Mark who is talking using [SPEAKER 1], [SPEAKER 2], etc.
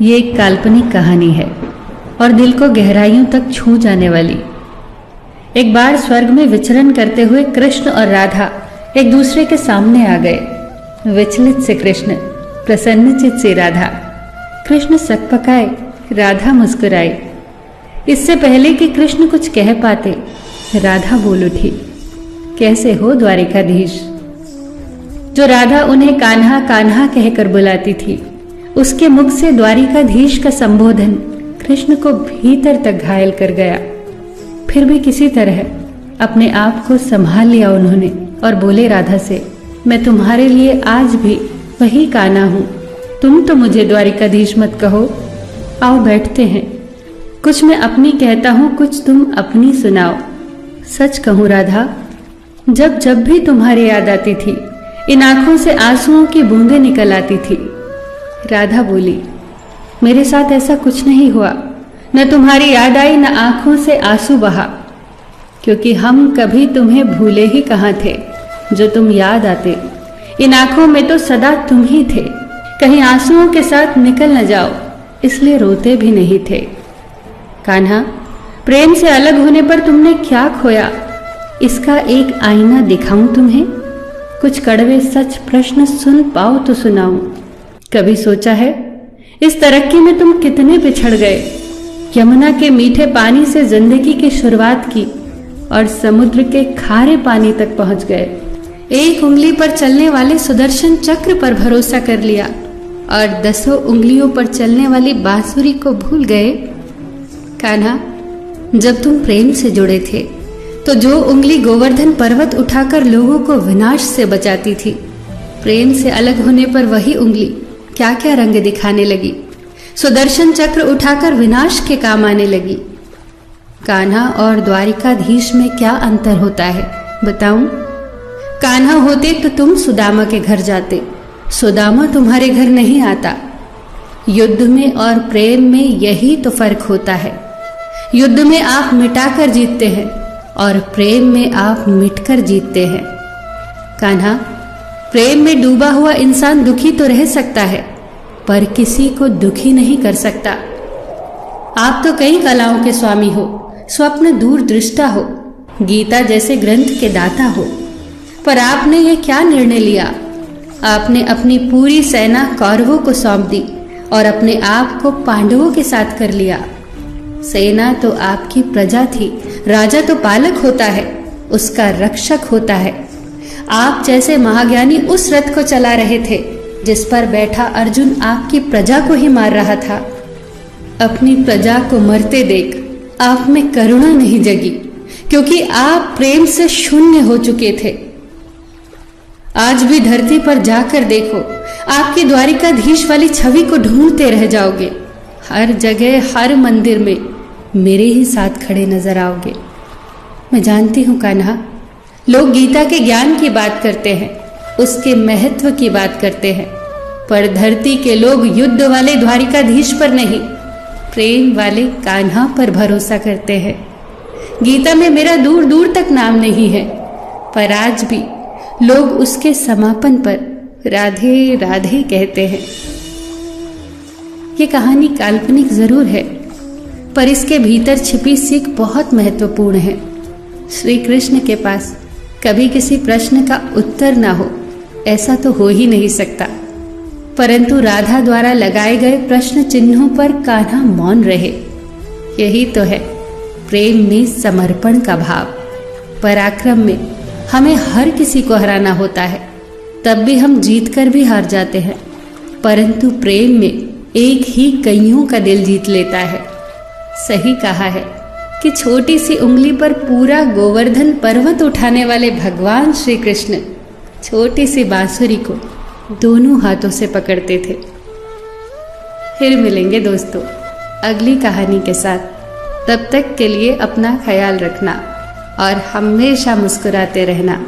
[SPEAKER 1] ये एक काल्पनिक कहानी है और दिल को गहराइयों तक छू जाने वाली। एक बार स्वर्ग में विचरण करते हुए कृष्ण और राधा एक दूसरे के सामने आ गए। विचलित से कृष्ण, प्रसन्नचित से राधा। कृष्ण सकपकाए, राधा मुस्कुराई। इससे पहले कि कृष्ण कुछ कह पाते, राधा बोल उठी, कैसे हो द्वारिकाधीश। जो राधा उन्हें कान्हा कान्हा कहकर बुलाती थी, उसके मुख से द्वारिकाधीश का संबोधन कृष्ण को भीतर तक घायल कर गया। फिर भी किसी तरह अपने आप को संभाल लिया उन्होंने और बोले राधा से, मैं तुम्हारे लिए आज भी वही कान्हा हूं। तुम तो मुझे द्वारिकाधीश मत कहो। आओ बैठते हैं। कुछ मैं अपनी कहता हूं, कुछ तुम अपनी सुनाओ। सच कहूं राधा, जब जब भी तुम्हारी याद आती थी, इन आंखों से आंसुओं की बूंदें निकल आती थी। राधा बोली, मेरे साथ ऐसा कुछ नहीं हुआ। न तुम्हारी याद आई, न आंखों से आंसू बहा, क्योंकि हम कभी तुम्हें भूले ही कहाँ थे जो तुम याद आते। इन आंखों में तो सदा तुम ही थे। कहीं आंसुओं के साथ निकल न जाओ, इसलिए रोते भी नहीं थे। कान्हा, प्रेम से अलग होने पर तुमने क्या खोया, इसका एक आईना दिखाऊं तुम्हें। कुछ कड़वे सच प्रश्न सुन पाओ तो सुनाऊं। कभी सोचा है इस तरक्की में तुम कितने पिछड़ गए। यमुना के मीठे पानी से जिंदगी की शुरुआत की और समुद्र के खारे पानी तक पहुंच गए। एक उंगली पर चलने वाले सुदर्शन चक्र पर भरोसा कर लिया और 10 उंगलियों पर चलने वाली बांसुरी को भूल गए। कान्हा, जब तुम प्रेम से जुड़े थे तो जो उंगली गोवर्धन पर्वत उठाकर लोगों को विनाश से बचाती थी, प्रेम से अलग होने पर वही उंगली क्या क्या रंग दिखाने लगी। सुदर्शन चक्र उठाकर विनाश के काम आने लगी। कान्हा और द्वारिकाधीश में क्या अंतर होता है बताऊं? कान्हा होते तो तुम सुदामा के घर जाते, सुदामा तुम्हारे घर नहीं आता। युद्ध में और प्रेम में यही तो फर्क होता है। युद्ध में आप मिटाकर जीतते हैं और प्रेम में आप मिटकर जीतते हैं। कान्हा, प्रेम में डूबा हुआ इंसान दुखी तो रह सकता है, पर किसी को दुखी नहीं कर सकता। आप तो कई कलाओं के स्वामी हो, स्वप्न दूरदृष्टा हो, गीता जैसे ग्रंथ के दाता हो, पर आपने ये क्या निर्णय लिया? आपने अपनी पूरी सेना कौरवों को सौंप दी और अपने आप को पांडवों के साथ कर लिया। सेना तो आपकी प्रजा थी, राजा तो पालक होता है, उसका रक्षक होता है। आप जैसे महाज्ञानी उस रथ को चला रहे थे जिस पर बैठा अर्जुन आपकी प्रजा को ही मार रहा था। अपनी प्रजा को मरते देख आप में करुणा नहीं जगी, क्योंकि आप प्रेम से शून्य हो चुके थे। आज भी धरती पर जाकर देखो, आपकी द्वारिकाधीश वाली छवि को ढूंढते रह जाओगे। हर जगह, हर मंदिर में मेरे ही साथ खड़े नजर आओगे। मैं जानती हूं कान्हा, लोग गीता के ज्ञान की बात करते हैं, उसके महत्व की बात करते हैं, पर धरती के लोग युद्ध वाले द्वारिकाधीश पर नहीं, प्रेम वाले कान्हा पर भरोसा करते हैं। गीता में मेरा दूर दूर तक नाम नहीं है, पर आज भी लोग उसके समापन पर राधे राधे कहते हैं। ये कहानी काल्पनिक जरूर है, पर इसके भीतर छिपी सीख बहुत महत्वपूर्ण है। श्री कृष्ण के पास कभी किसी प्रश्न का उत्तर ना हो, ऐसा तो हो ही नहीं सकता, परंतु राधा द्वारा लगाए गए प्रश्न चिन्हों पर कान्हा मौन रहे। यही तो है प्रेम में समर्पण का भाव। पराक्रम में हमें हर किसी को हराना होता है, तब भी हम जीत कर भी हार जाते हैं, परंतु प्रेम में एक ही कईयों का दिल जीत लेता है। सही कहा है कि छोटी सी उंगली पर पूरा गोवर्धन पर्वत उठाने वाले भगवान श्री कृष्ण छोटी सी बांसुरी को दोनों हाथों से पकड़ते थे। फिर मिलेंगे दोस्तों अगली कहानी के साथ। तब तक के लिए अपना ख्याल रखना और हमेशा मुस्कुराते रहना।